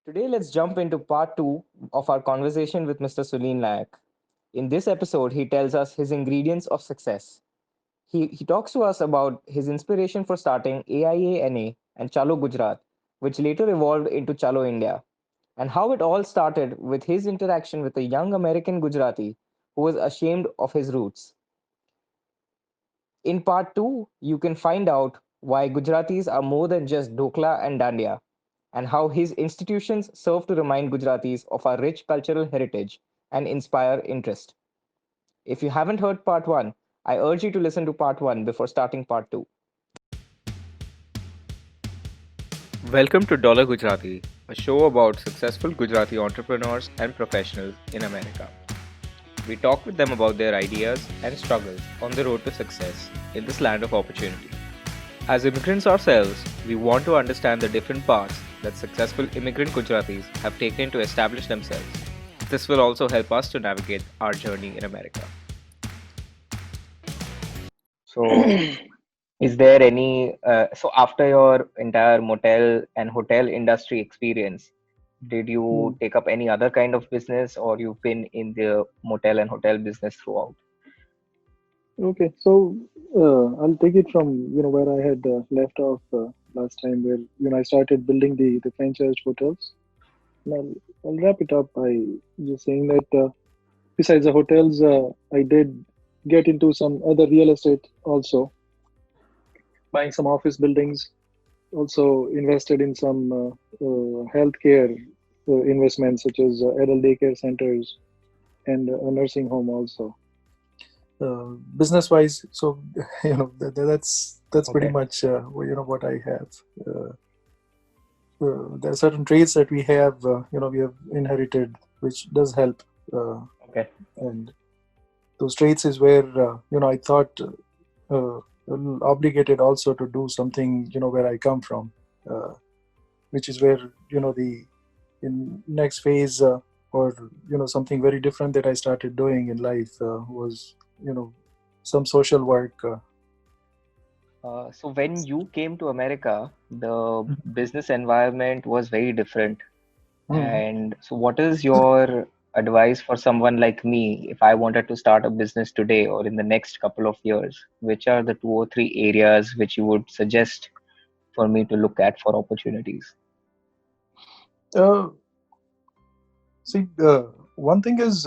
Today, let's jump into part two of our conversation with Mr. Sunil Nayak. In this episode, he tells us his ingredients of success. He talks to us about his inspiration for starting AIANA and Chalo Gujarat, which later evolved into Chalo India, and how it all started with his interaction with a young American Gujarati who was ashamed of his roots. In part two, you can find out why Gujaratis are more than just dokla and dandiya, and how his institutions serve to remind Gujaratis of our rich cultural heritage and inspire interest. If you haven't heard part one, I urge you to listen to part one before starting part two. Welcome to Dollar Gujarati, a show about successful Gujarati entrepreneurs and professionals in America. We talk with them about their ideas and struggles on the road to success in this land of opportunity. As immigrants ourselves, we want to understand the different paths that successful immigrant Gujaratis have taken to establish themselves. This will also help us to navigate our journey in America. So, is there any, so after your entire motel and hotel industry experience, did you Hmm. take up any other kind of business or you've been in the motel and hotel business throughout? Okay, so I'll take it from where I had left off last time, where I started building the franchise hotels. And I'll wrap it up by just saying that besides the hotels, I did get into some other real estate also, buying some office buildings. Also invested in some healthcare investments such as adult daycare centers and a nursing home also. Business wise, so that's pretty Okay. much what I have. There are certain traits that we have we have inherited, which does help, uh, Okay. and those traits is where I thought obligated also to do something where I come from, uh, which is where the in next phase, or something very different that I started doing in life was some social work. So when you came to America, the business environment was very different. Mhm. And so, what is your advice for someone like me if I wanted to start a business today or in the next couple of years? Which are the two or three areas which you would suggest for me to look at for opportunities? Uh, See, one thing is,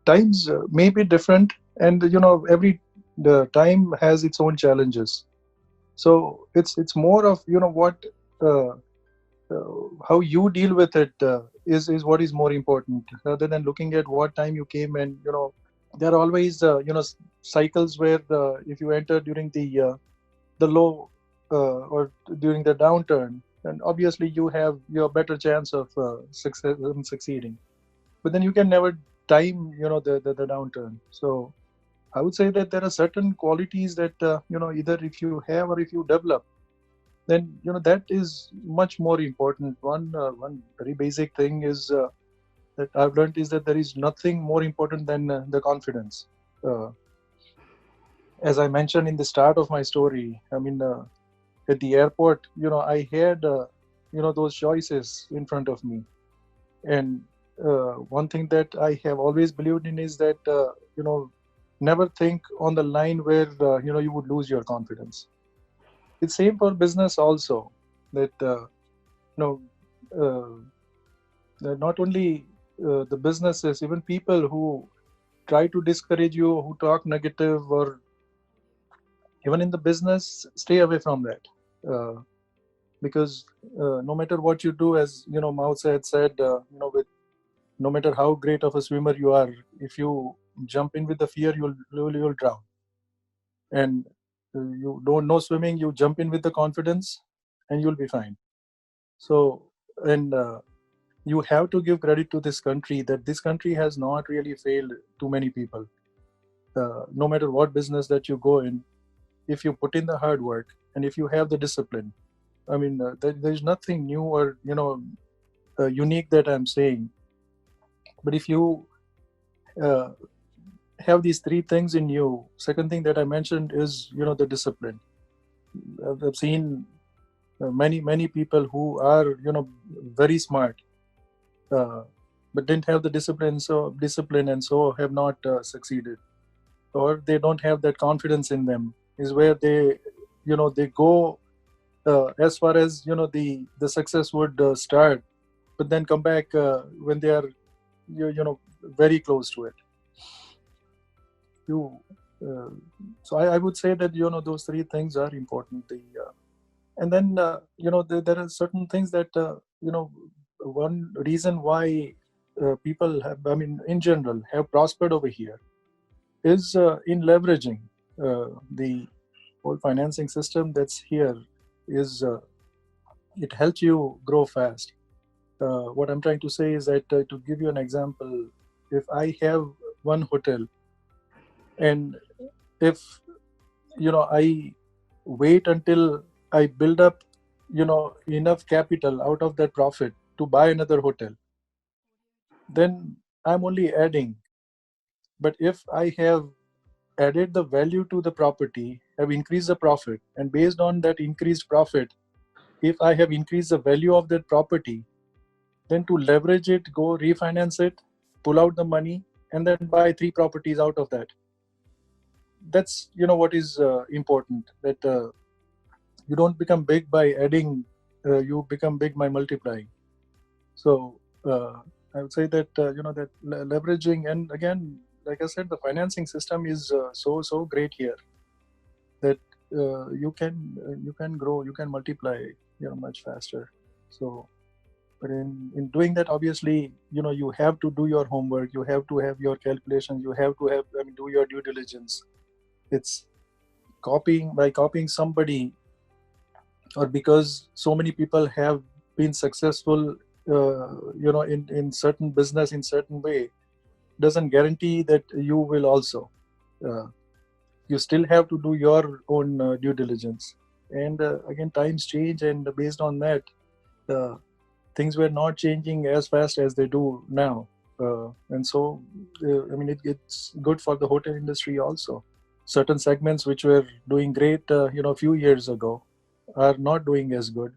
times may be different, and every the time has its own challenges. So it's more of what, uh, how you deal with it is what is more important, rather than looking at what time you came. And there are always cycles where if you enter during the low, or during the downturn, and obviously you have your better chance of success succeeding. But then you can never time the downturn. So I would say that there are certain qualities that either if you have or if you develop, then that is much more important. One very basic thing is that I've learned is that there is nothing more important than the confidence. uh, as I mentioned in the start of my story, I mean, at the airport, I had those choices in front of me. And one thing that I have always believed in is that never think on the line where you would lose your confidence. It's same for business also, that you know that not only the businesses, even people who try to discourage you, who talk negative, or even in the business, stay away from that. uh, because no matter what you do, as Mao had said, with no matter how great of a swimmer you are, if you jump in with the fear, you'll drown. And you don't know swimming, you jump in with the confidence, and you'll be fine. So, and you have to give credit to this country, that this country has not really failed too many people. No matter what business that you go in, if you put in the hard work and if you have the discipline, I mean, there's nothing new or unique that I'm saying. But if you uh, have these three things in you, second thing that I mentioned is the discipline. I've seen many people who are very smart, uh, but didn't have the discipline and so have not succeeded, or they don't have that confidence in them, is where they go as far as the success would start, but then come back when they are very close to it. You uh, so I would say that those three things are important. And then there are certain things that one reason why people have, I mean, in general, have prospered over here is in leveraging the whole financing system that's here. Is It helps you grow fast. What I'm trying to say is that, to give you an example, if I have one hotel, and if I wait until I build up enough capital out of that profit to buy another hotel, then I'm only adding. But if I have added the value to the property, have increased the profit, and based on that increased profit, if I have increased the value of that property, then to leverage it, go refinance it, pull out the money, and then buy three properties out of that. That's what is important. That you don't become big by adding, you become big by multiplying. So I would say that that leveraging, and again, like I said, the financing system is so great here that you can grow, you can multiply much faster. So, but in doing that, obviously, you have to do your homework, you have to have your calculations, you have to have, I mean, do your due diligence. It's copying somebody, or because so many people have been successful in certain business in certain way, doesn't guarantee that you will also. uh, you still have to do your own due diligence. And again, times change, and based on that, uh, things were not changing as fast as they do now. And so I mean, it's good for the hotel industry also. Certain segments which were doing great a few years ago are not doing as good,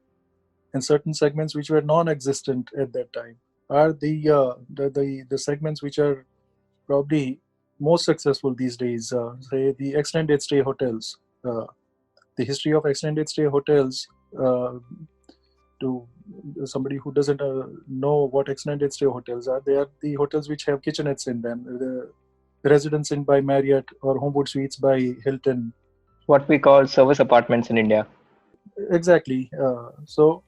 and certain segments which were non-existent at that time are the segments which are probably most successful these days. Say the extended stay hotels. The history of extended stay hotels, uh, to somebody who doesn't know what extended stay hotels are, they are the hotels which have kitchenettes in them. The Residence Inn by Marriott or Homewood Suites by Hilton. What we call service apartments in India. Exactly. So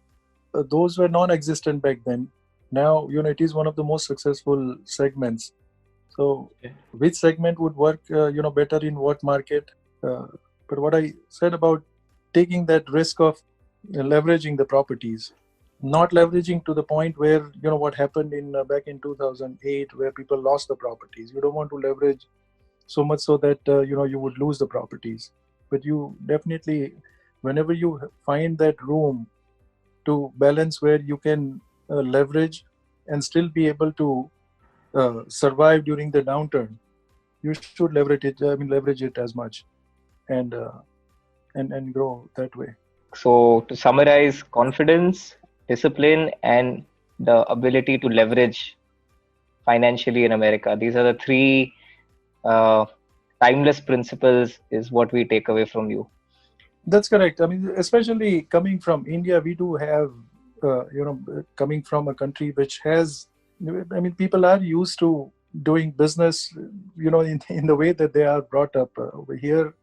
those were non-existent back then. Now it is one of the most successful segments. So which segment would work better in what market? uh, but what I said about taking that risk of leveraging the properties, not leveraging to the point where what happened in back in 2008, where people lost the properties. You don't want to leverage so much so that you would lose the properties. But you definitely, whenever you find that room to balance where you can leverage and still be able to survive during the downturn, you should leverage it as much, and and grow that way. So, to summarize, confidence, discipline, and the ability to leverage financially in America. These are the three uh, timeless principles, is what we take away from you. That's correct. I mean, especially coming from India, we do have, coming from a country which has, I mean, people are used to doing business, in the way that they are brought up. Over here,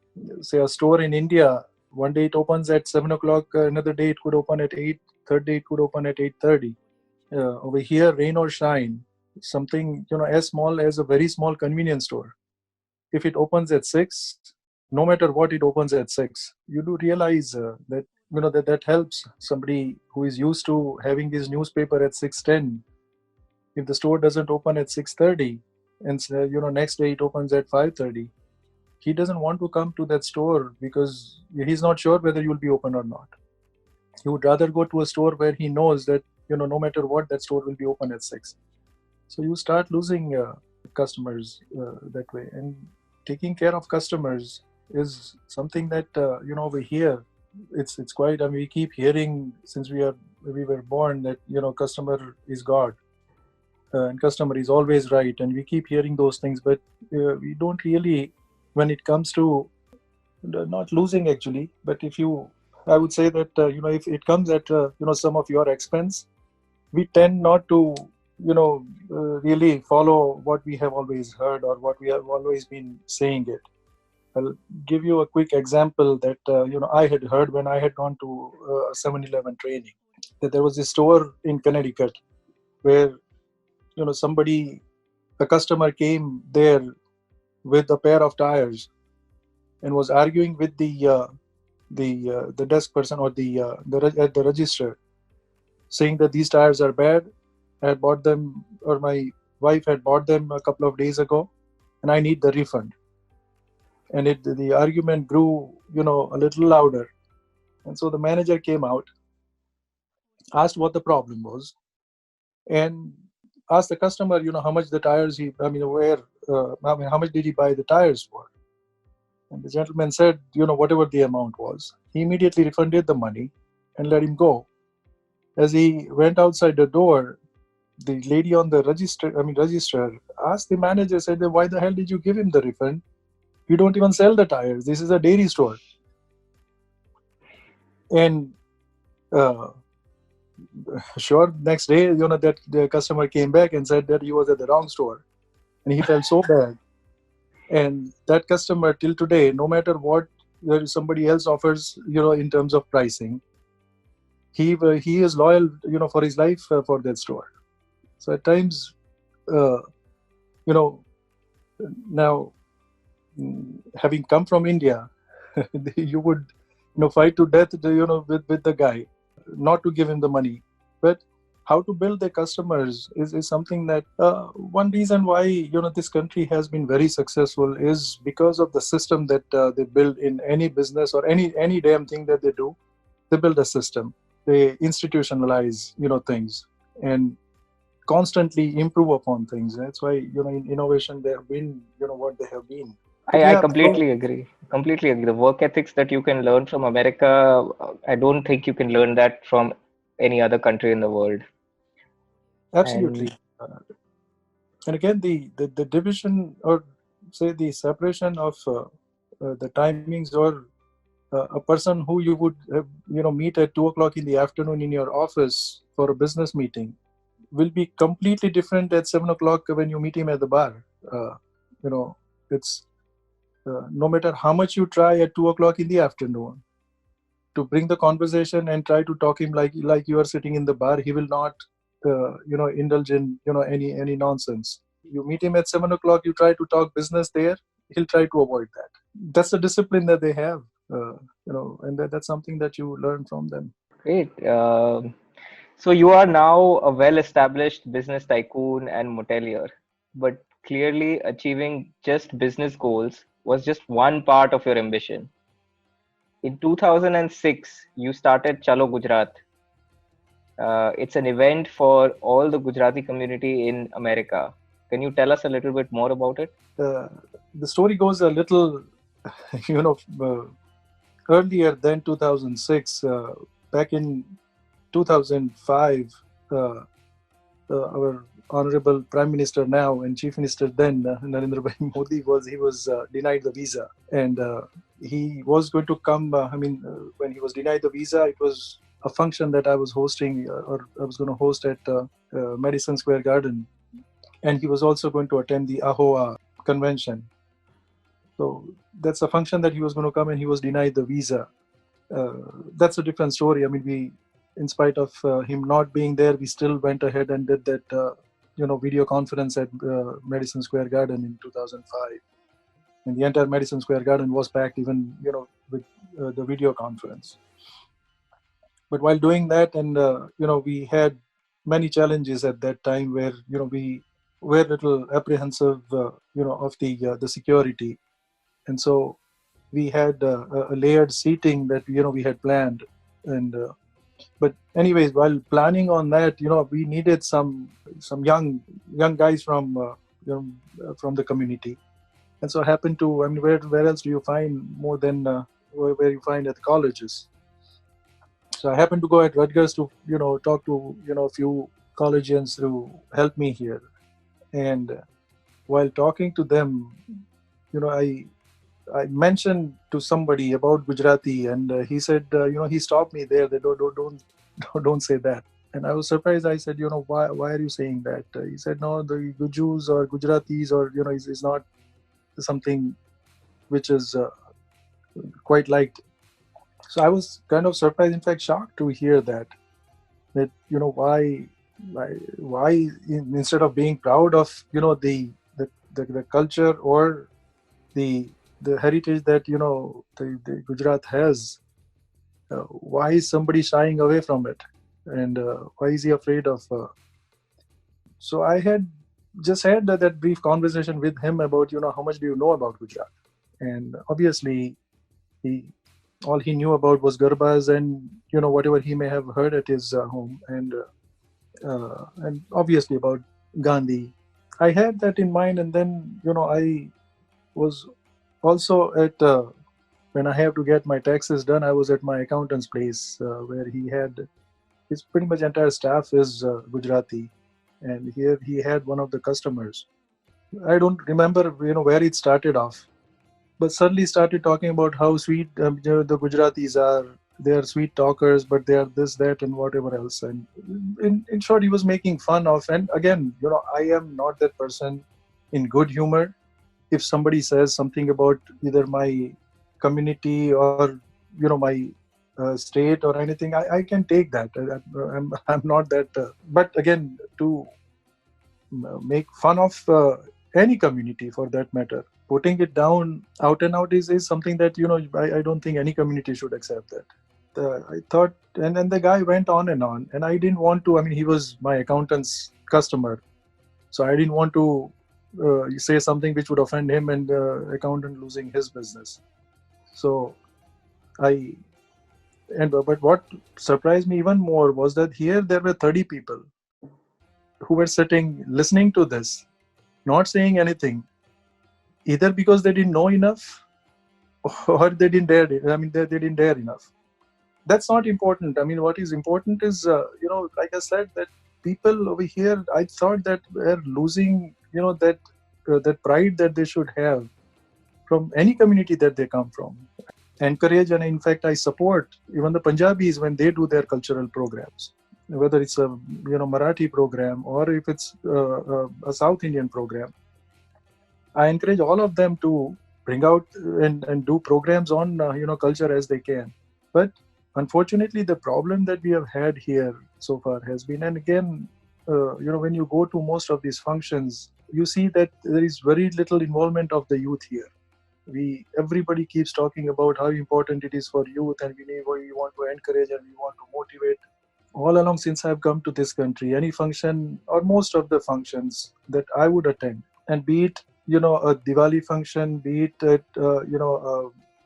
say a store in India, one day it opens at 7 o'clock, another day it could open at 8, third day it could open at 8:30. Over here, rain or shine, something, as small as a very small convenience store, if it opens at 6, no matter what, it opens at 6. You do realize that that helps somebody who is used to having his newspaper at 6:10. If the store doesn't open at 6:30, and next day it opens at 5:30, he doesn't want to come to that store because he's not sure whether you'll be open or not. He would rather go to a store where he knows that no matter what, that store will be open at 6. So you start losing customers that way. And taking care of customers is something that over here, it's quite. I mean, we keep hearing since we were born that customer is God, and customer is always right, and we keep hearing those things, but we don't really, when it comes to not losing actually, but if you, I would say that if it comes at some of your expense, we tend not to really follow what we have always heard or what we have always been saying it. I'll give you a quick example that I had heard when I had gone to 7-Eleven training, that there was a store in Connecticut where somebody, a customer came there with a pair of tires and was arguing with the desk person or at the register, saying that these tires are bad. I had bought them, or my wife had bought them a couple of days ago, and I need the refund. And the argument grew, a little louder. And so the manager came out, asked what the problem was, and asked the customer, how much the tires how much did he buy the tires for? And the gentleman said, whatever the amount was. He immediately refunded the money and let him go. As he went outside the door, the lady on the register asked the manager, said, why the hell did you give him the refund? You don't even sell the tires. This is a dairy store. And sure, next day, that the customer came back and said that he was at the wrong store. And he felt so bad. And that customer till today, no matter what somebody else offers, in terms of pricing, he is loyal, for his life for that store. So at times, now having come from India, you would fight to death, with the guy, not to give him the money. But how to build the customers is something that one reason why this country has been very successful is because of the system that they build in any business or any damn thing that they do. They build a system, they institutionalize things, and constantly improve upon things. That's why in innovation they have been what they have been. But I yeah, completely agree. Completely agree. The work ethics that you can learn from America, I don't think you can learn that from any other country in the world. absolutely. And And again, the division, or say the separation of the timings, or a person who you would meet at 2 o'clock in the afternoon in your office for a business meeting will be completely different at 7 o'clock when you meet him at the bar. It's no matter how much you try at 2 o'clock in the afternoon to bring the conversation and try to talk him like you are sitting in the bar, he will not indulge in any nonsense. You meet him at 7 o'clock, you try to talk business there, he'll try to avoid that. That's the discipline that they have, and that's something that you learn from them. great. So you are now a well-established business tycoon and motelier, but clearly achieving just business goals was just one part of your ambition. In 2006, you started Chalo Gujarat. It's an event for all the Gujarati community in America. Can you tell us a little bit more about it? uh, the story goes a little you know earlier than 2006. Back in 2005, our honorable Prime Minister now and Chief Minister then, Narendra Modi, was denied the visa, and he was going to come. When he was denied the visa, it was a function that I was hosting, or I was going to host at Madison Square Garden, and he was also going to attend the AHOA convention. So that's a function that he was going to come, and he was denied the visa. That's a different story. I mean, in spite of him not being there, we still went ahead and did that, video conference at Madison Square Garden in 2005. And the entire Madison Square Garden was packed, even, with the video conference. But while doing that, and, we had many challenges at that time where, we were a little apprehensive, of the security. And so we had a layered seating that, we had planned. And, but anyways, while planning on that, we needed some young guys from from the community. And so I happened to, where else do you find more than where you find at the colleges? So I happened to go at Rutgers to talk to a few collegians who helped me here. And while talking to them, I mentioned to somebody about Gujarati, and he said, he stopped me there. They don't say that. And I was surprised. I said, why are you saying that? He said, no, the Gujus or Gujaratis or is not something which is quite liked. So I was kind of surprised, in fact, shocked to hear that. That why instead of being proud of the culture or the heritage that the Gujarat has, why is somebody shying away from it, and why is he afraid of? So I had just had that brief conversation with him about how much do you know about Gujarat, and obviously he all he knew about was garbas and whatever he may have heard at his home, and obviously about Gandhi. I had that in mind, and then I was also at when I have to get my taxes done. I was at my accountant's place where he had his pretty much entire staff is Gujarati, and here he had one of the customers. I don't remember where it started off, but suddenly started talking about how sweet the Gujaratis are. They are sweet talkers, but they are this, that, and whatever else. And in short, he was making fun of. And again, I am not that person in good humor. If somebody says something about either my community or my state or anything, I can take that. I'm not that. But again, to make fun of any community for that matter, putting it down out and out is something that I don't think any community should accept that. I thought, and then the guy went on, and I didn't want to. I mean, he was my accountant's customer, so I didn't want to say something which would offend him and the accountant losing his business. So I and but what surprised me even more was that here there were 30 people who were sitting listening to this, not saying anything, either because they didn't know enough or they didn't dare. I mean, they didn't dare enough. That's not important. I mean, what is important is, like I said, that people over here, I thought that were losing, that pride that they should have from any community that they come from. Encourage, and in fact, I support even the Punjabis when they do their cultural programs, whether it's a Marathi program or if it's a South Indian program. I encourage all of them to bring out and do programs on culture as they can. But unfortunately, the problem that we have had here so far has been, and again, when you go to most of these functions, you see that there is very little involvement of the youth here. Everybody keeps talking about how important it is for youth, and we want to encourage and we want to motivate. All along since I've come to this country, any function or most of the functions that I would attend, and be it a Diwali function, be it a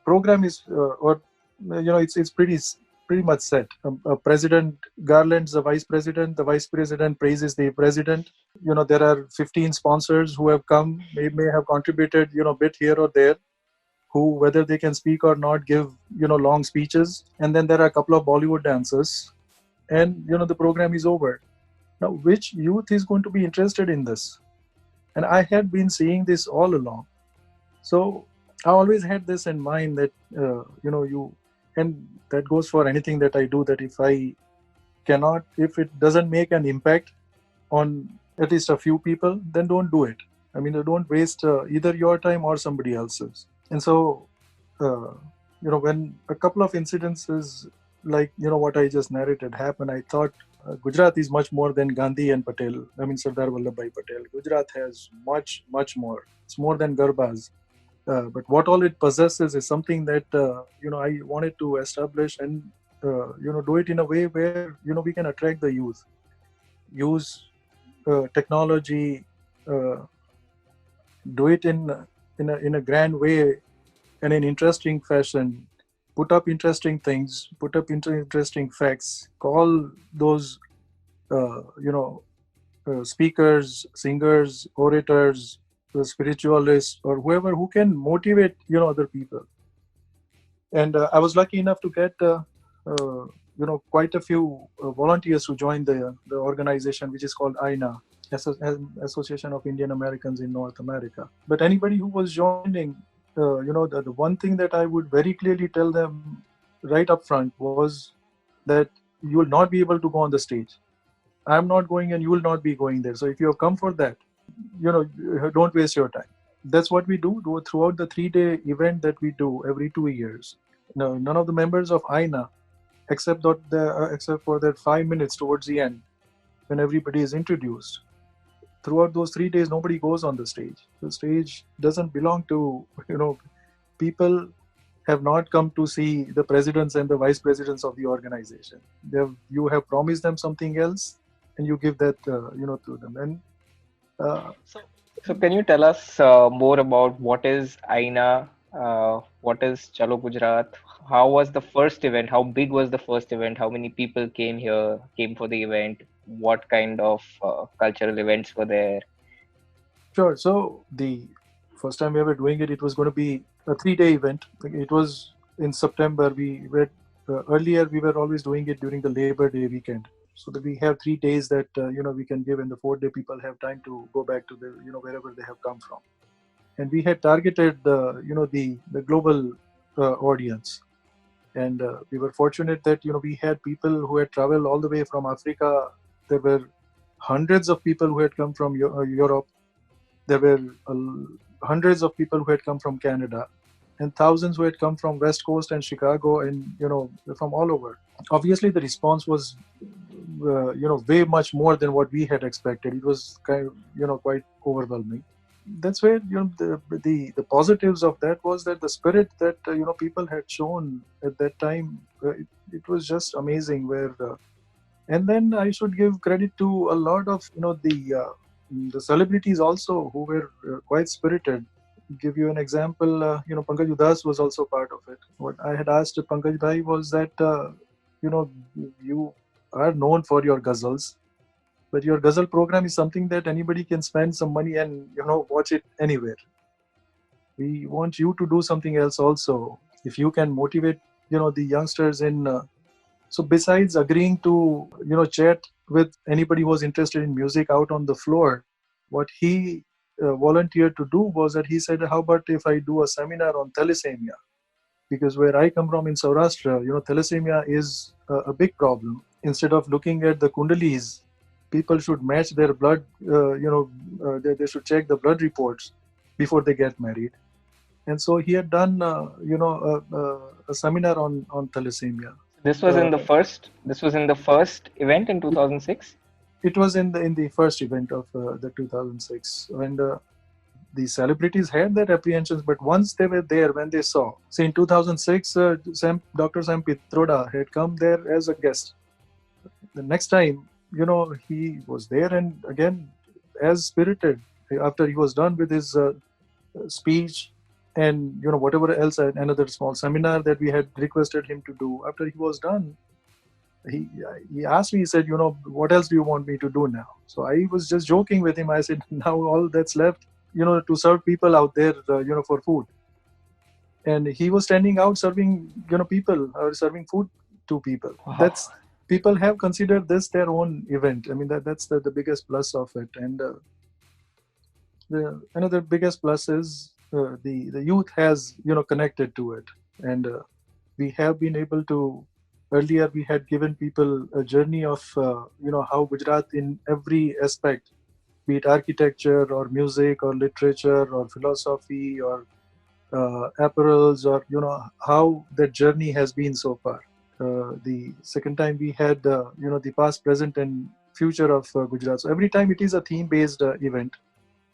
program is or it's pretty much set. A president garlands the vice president praises the president. There are 15 sponsors who have come, may have contributed bit here or there, who, whether they can speak or not, give long speeches, and then there are a couple of Bollywood dancers, and the program is over. Now, which youth is going to be interested in this? And I had been seeing this all along. So I always had this in mind that and that goes for anything that I do, that if it doesn't make an impact on at least a few people, then don't do it. I mean, don't waste either your time or somebody else's. And so when a couple of incidences like what I just narrated happened, I thought Gujarat is much more than Gandhi and Patel. I mean, Sardar Vallabhbhai Patel. Gujarat has much, much more. It's more than garbas. But what all it possesses is something that I wanted to establish and do it in a way where we can attract the youth, use technology, do it in a grand way and in interesting fashion, put up interesting things, put up interesting facts, call those speakers, singers, orators, spiritualists, or whoever who can motivate other people. And I was lucky enough to get quite a few volunteers to join the organization, which is called AIANA, Association of Indian Americans in North America. But anybody who was joining, the one thing that I would very clearly tell them right up front was that you will not be able to go on the stage. I'm not going and you will not be going there. So if you have come for that, don't waste your time. That's what we do throughout the 3-day event that we do every 2 years. No, none of the members of AINA, except for that 5 minutes towards the end when everybody is introduced. Throughout those 3 days, nobody goes on the stage. The stage doesn't belong to people. Have not come to see the presidents and the vice presidents of the organization. You have promised them something else, and you give that to them. And uh, So can you tell us more about what is AINA? What is Chalo Gujarat? How was the first event? How big was the first event? How many people came for the event? What kind of cultural events were there? sure. So the first time we were doing it, it was going to be a 3-day event. It was in September. We were earlier. We were always doing it during the Labor Day weekend, so that we have 3 days that we can give, and the 4th day people have time to go back to the wherever they have come from. And we had targeted the global audience, and we were fortunate that we had people who had traveled all the way from Africa. There were hundreds of people who had come from Europe. There were hundreds of people who had come from Canada, and thousands who had come from West Coast and Chicago, and from all over. Obviously, the response was way much more than what we had expected. It was kind of quite overwhelming. That's where the positives of that was that the spirit that people had shown at that time, it was just amazing. And then I should give credit to a lot of the celebrities also who were quite spirited. Give you an example, Pankaj Udas was also part of it. What I had asked Pankaj Bhai was that you are known for your ghazals, but your ghazal program is something that anybody can spend some money and watch it anywhere. We want you to do something else also. If you can motivate the youngsters in so besides agreeing to chat with anybody who was interested in music out on the floor, what he volunteered to do was that he said, how about if I do a seminar on thalassemia? Because where I come from in Saurashtra, thalassemia is a big problem. Instead of looking at the kundalis, people should match their blood. They should check the blood reports before they get married. And so he had done, a seminar on thalassemia. This was Uh, in the first. This was in the first event in 2006. it was in the first event of the 2006, and the celebrities had their apprehensions, but once they were there, when they saw, see, in 2006, Dr. Sam Pitroda had come there as a guest. The next time, he was there, and again, as spirited, after he was done with his speech, and whatever else, another small seminar that we had requested him to do. After he was done, he he asked me, he said, what else do you want me to do now? So I was just joking with him. I said, now all that's left, to serve people out there, for food. And he was standing out serving, people, or serving food to people. Wow. That's People have considered this their own event. I mean, that's the biggest plus of it. And the another biggest plus is the youth has connected to it, and we have been able to. Earlier, we had given people a journey of how Gujarat in every aspect, be it architecture or music or literature or philosophy or apparels, or how that journey has been so far. The second time we had the past, present, and future of Gujarat. So every time it is a theme-based event,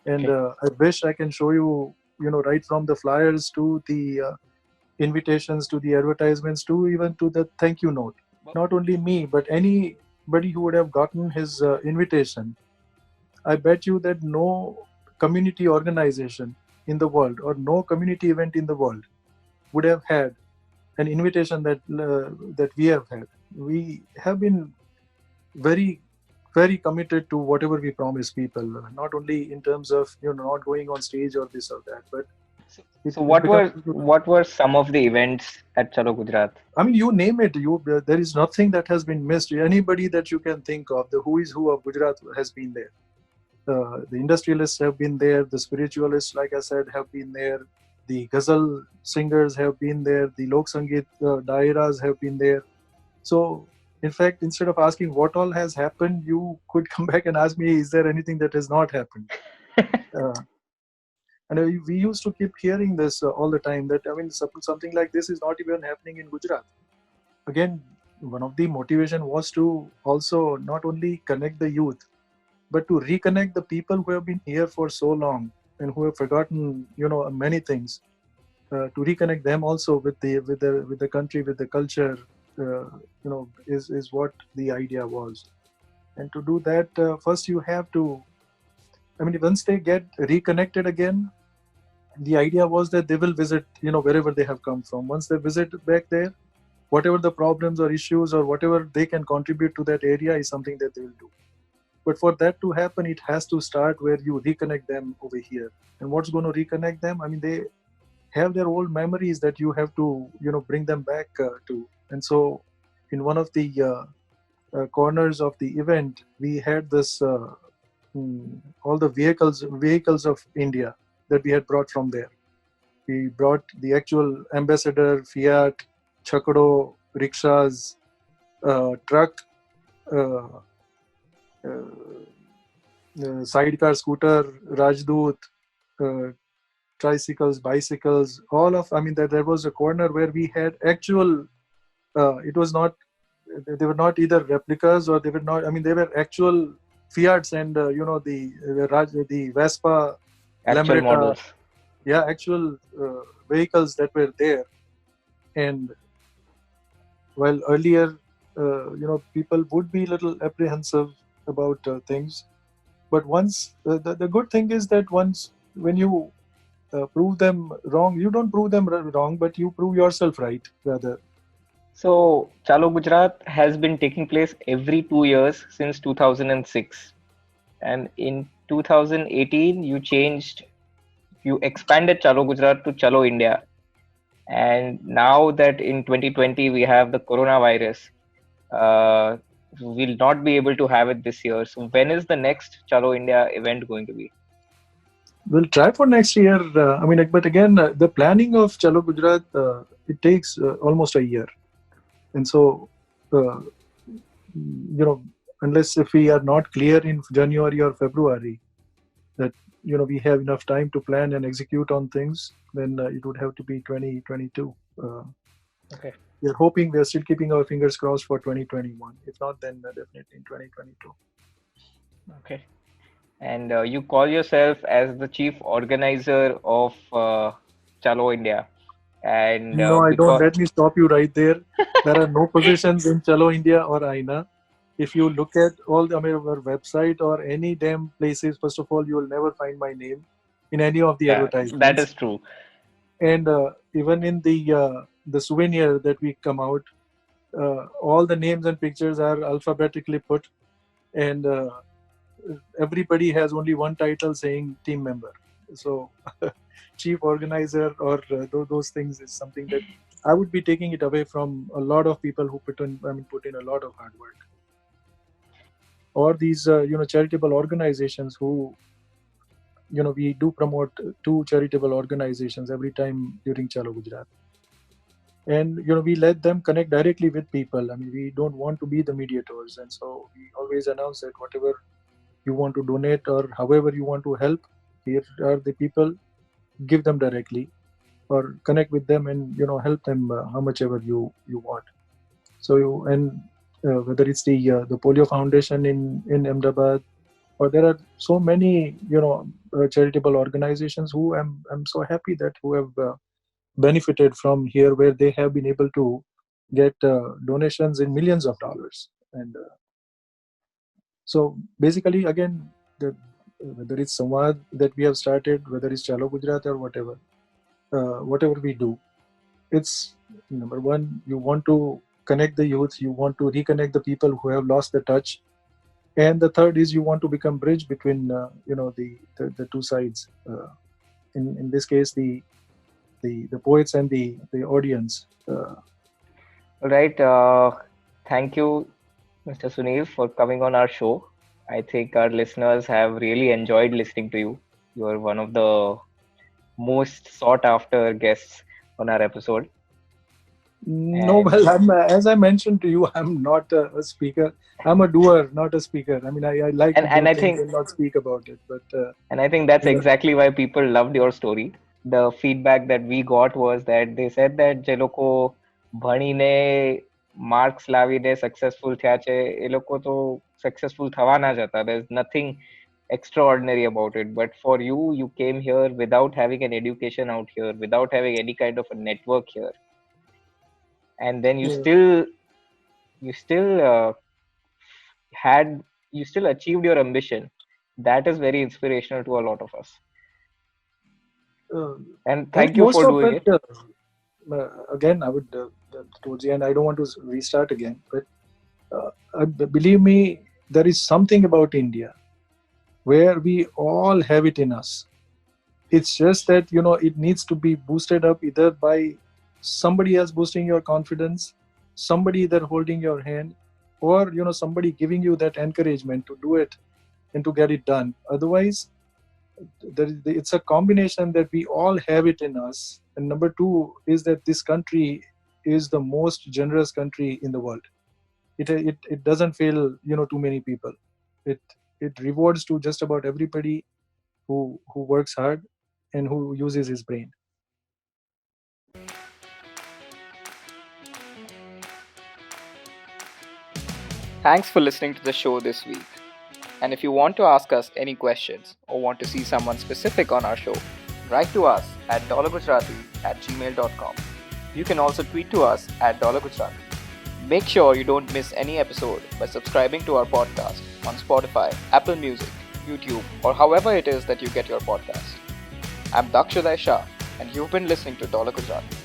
and Okay. I wish I can show you right from the flyers to the invitations to the advertisements to even to the thank you note. Not only me, but anybody who would have gotten his invitation, I bet you that no community organization in the world or no community event in the world would have had an invitation that we have had. We have been very, very committed to whatever we promise people, not only in terms of not going on stage or this or that, but So It becomes. what were some of the events at Chalo Gujarat? I mean, you name it. There is nothing that has been missed. Anybody that you can think of, the who is who of Gujarat has been there. The industrialists have been there. The spiritualists, like I said, have been there. The ghazal singers have been there. The lok sangeet dairas have been there. So, in fact, instead of asking what all has happened, you could come back and ask me, is there anything that has not happened? Uh, and we used to keep hearing this all the time, that I mean, something like this is not even happening in Gujarat. Again, one of the motivation was to also not only connect the youth, but to reconnect the people who have been here for so long and who have forgotten, many things. To reconnect them also with the country, with the culture, is what the idea was. And to do that, first you have to. I mean, once they get reconnected again, the idea was that they will visit, wherever they have come from. Once they visit back there, whatever the problems or issues or whatever they can contribute to that area is something that they will do. But for that to happen, it has to start where you reconnect them over here. And what's going to reconnect them? I mean, they have their old memories that you have to, bring them back to. And so, in one of the corners of the event, we had this all the vehicles of India that we had brought from there. We brought the actual ambassador, Fiat, Chakado, rickshaws, truck, uh, sidecar scooter, Rajdoot, uh, tricycles, bicycles, all of. I mean, there was a corner where we had actual. It was not. They were not either replicas or they were not. I mean, they were actual Fiats and the Vespa, Actual Lambretta. models. Yeah, actual vehicles that were there. And while earlier, people would be a little apprehensive about things, but once the good thing is that once when you prove them wrong, you don't prove them wrong, but you prove yourself right rather. So Chalo Gujarat has been taking place every 2 years since 2006. And in 2018, you expanded Chalo Gujarat to Chalo India. And now that in 2020 we have the coronavirus, uh, we'll not be able to have it this year. So when is the next Chalo India event going to be? We'll try for next year. I mean, but again, the planning of Chalo Gujarat, it takes almost a year. And so, uh, unless if we are not clear in January or February that we have enough time to plan and execute on things, then it would have to be 2022. Okay. We're hoping, we're still keeping our fingers crossed for 2021. If not, then definitely in 2022. Okay. And you call yourself as the chief organizer of Chalo India. And No, I don't. because Let me stop you right there. There are no positions in Chalo India or AIANA. If you look at all our website or any damn places, first of all, you will never find my name in any of the yeah, that advertisements. is true. And even in the souvenir that we come out, all the names and pictures are alphabetically put, and everybody has only one title saying team member. So chief organizer or those things is something that I would be taking it away from a lot of people who put in a lot of hard work. Or these charitable organizations who we do promote two charitable organizations every time during Chalo Gujarat, and we let them connect directly with people. I mean, we don't want to be the mediators, and so we always announce that whatever you want to donate or however you want to help, here are the people, give them directly or connect with them and help them how much ever you want. So whether it's the polio foundation in Ahmedabad, or there are so many charitable organizations who I'm so happy that who have benefited from here, where they have been able to get donations in millions of dollars. And so basically, again, whether it's Samvad that we have started, whether it's Chalo Gujarat or whatever we do, it's number one, you want to connect the youth, you want to reconnect the people who have lost the touch, and the third is you want to become bridge between the two sides. In this case, the the poets and the audience. All right. Thank you, Mr. Sunil, for coming on our show. I think our listeners have really enjoyed listening to you. You are one of the most sought after guests on our episode. No, And well, as I mentioned to you, I'm not a speaker. I'm a doer, not a speaker. I mean, I like and to do and I things think and not speak about it. But and I think that's you know, exactly why people loved your story. The feedback that we got was that they said that જે લોકો ભણીને marks લાવીને successful થયા છે એ લોકો તો successful થવાના જ હતા. There's nothing extraordinary about it. But for you, you came here without having an education out here, without having any kind of a network here, and then yeah, you still had you still achieved your ambition. That is very inspirational to a lot of us. uh, And and thank you most for of doing it, it. again, I would towards the end. I don't want to restart again, but believe me, there is something about India where we all have it in us. It's just that it needs to be boosted up either by somebody else boosting your confidence, somebody either holding your hand, or somebody giving you that encouragement to do it and to get it done. Otherwise, it's a combination that we all have it in us. And number two is that this country is the most generous country in the world. It doesn't fail too many people. It rewards to just about everybody who works hard and who uses his brain. Thanks for listening to the show this week. And if you want to ask us any questions or want to see someone specific on our show, write to us at dollargujarati@gmail.com. You can also tweet to us at dollargujarati. Make sure you don't miss any episode by subscribing to our podcast on Spotify, Apple Music, YouTube, or however it is that you get your podcast. I'm Dakshaday Shah, and you've been listening to Dollar Gujarati.